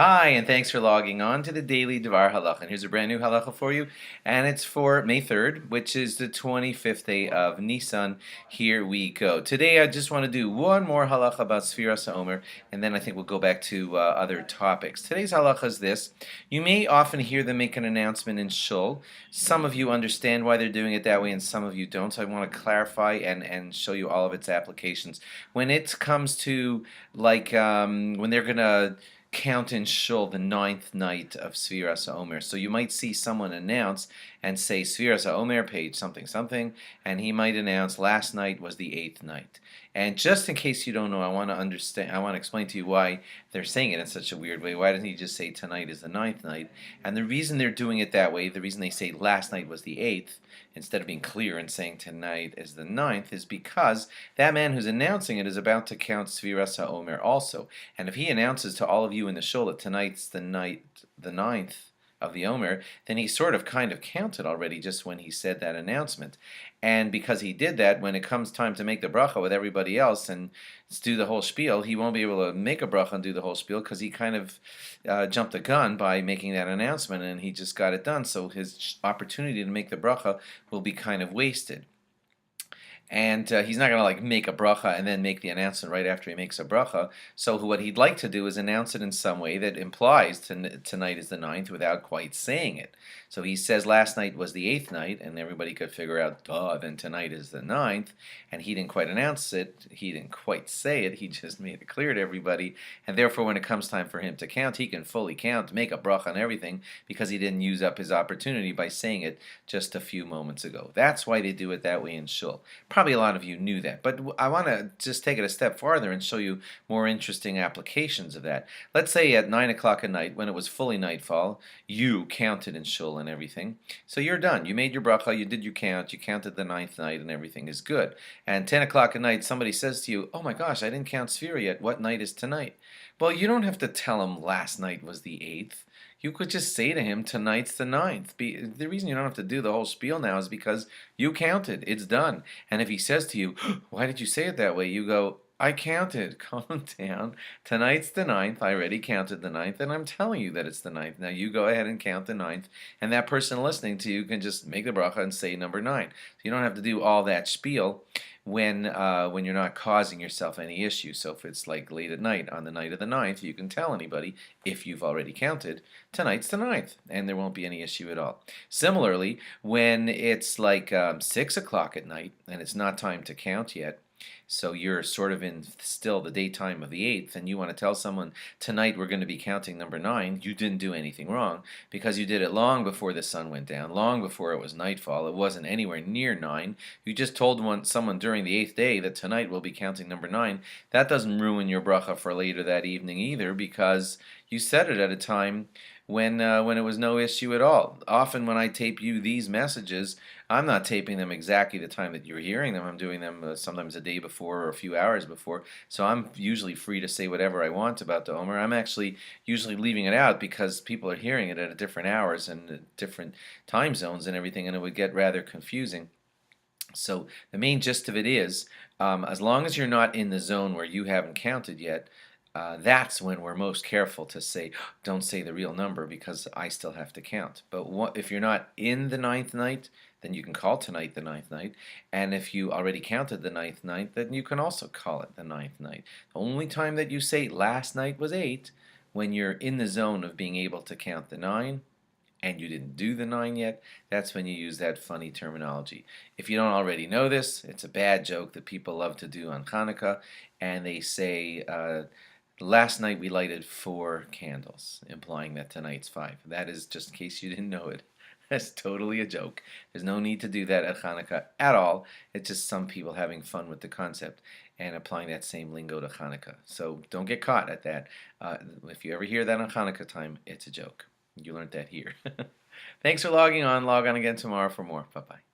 Hi, and thanks for logging on to the Daily DVAR Halacha. And here's a brand new halacha for you, and it's for May 3rd, which is the 25th day of Nissan. Here we go. Today I just want to do one more halacha about Sfiras Omer, and then I think we'll go back to other topics. Today's halacha is this. You may often hear them make an announcement in shul. Some of you understand why they're doing it that way, and some of you don't. So I want to clarify and show you all of its applications. When it comes to, when they're going to count in shul the ninth night of Sfiras Omer. So you might see someone announce and say Sfiras Omer page something something, and he might announce last night was the eighth night. And just in case you don't know, I want to explain to you why they're saying it in such a weird way. Why doesn't he just say tonight is the ninth night? And the reason they're doing it that way, the reason they say last night was the eighth, instead of being clear and saying tonight is the ninth, is because that man who's announcing it is about to count Sfiras Omer also. And if he announces to all of you in the shul that tonight's the ninth of the Omer, then he sort of kind of counted already just when he said that announcement. And because he did that, when it comes time to make the bracha with everybody else and do the whole spiel, he won't be able to make a bracha and do the whole spiel because he kind of jumped the gun by making that announcement, and he just got it done. So his opportunity to make the bracha will be kind of wasted. And he's not going to make a bracha and then make the announcement right after he makes a bracha. So what he'd like to do is announce it in some way that implies tonight is the ninth without quite saying it. So he says last night was the eighth night, and everybody could figure out, then tonight is the ninth. And he didn't quite announce it. He didn't quite say it. He just made it clear to everybody. And therefore, when it comes time for him to count, he can fully count, make a bracha and everything, because he didn't use up his opportunity by saying it just a few moments ago. That's why they do it that way in shul. Probably a lot of you knew that, but I want to just take it a step farther and show you more interesting applications of that. Let's say at 9 o'clock at night, when it was fully nightfall, you counted in shul and everything. So you're done. You made your bracha, you did your count, you counted the ninth night, and everything is good. And 10 o'clock at night, somebody says to you, oh my gosh, I didn't count Sfira yet. What night is tonight? Well, you don't have to tell him last night was the 8th. You could just say to him, tonight's the 9th. The reason you don't have to do the whole spiel now is because you counted. It's done. And if he says to you, why did you say it that way? You go, I counted. Calm down. Tonight's the 9th. I already counted the 9th, and I'm telling you that it's the 9th. Now you go ahead and count the 9th, and that person listening to you can just make the bracha and say number 9. So you don't have to do all that spiel when you're not causing yourself any issue. So if it's like late at night, on the night of the 9th, you can tell anybody, if you've already counted, tonight's the 9th, and there won't be any issue at all. Similarly, when it's 6 o'clock at night, and it's not time to count yet, so you're sort of in still the daytime of the 8th, and you want to tell someone, tonight we're going to be counting number 9, you didn't do anything wrong, because you did it long before the sun went down, long before it was nightfall. It wasn't anywhere near 9. You just told someone during the 8th day that tonight we'll be counting number 9. That doesn't ruin your bracha for later that evening either, because you said it at a time when it was no issue at all. Often when I tape you these messages, I'm not taping them exactly the time that you're hearing them. I'm doing them sometimes a day before or a few hours before. So I'm usually free to say whatever I want about the Omer. I'm actually usually leaving it out because people are hearing it at different hours and different time zones and everything, and it would get rather confusing. So the main gist of it is, as long as you're not in the zone where you haven't counted yet, that's when we're most careful to say, don't say the real number because I still have to count. But if you're not in the 9th night, then you can call tonight the 9th night. And if you already counted the 9th night, then you can also call it the 9th night. The only time that you say last night was 8, when you're in the zone of being able to count the 9, and you didn't do the 9 yet, that's when you use that funny terminology. If you don't already know this, it's a bad joke that people love to do on Hanukkah, and they say, last night we lighted 4 candles, implying that tonight's 5. That is just in case you didn't know it. That's totally a joke. There's no need to do that at Hanukkah at all. It's just some people having fun with the concept and applying that same lingo to Hanukkah. So don't get caught at that. If you ever hear that on Hanukkah time, it's a joke. You learned that here. Thanks for logging on. Log on again tomorrow for more. Bye-bye.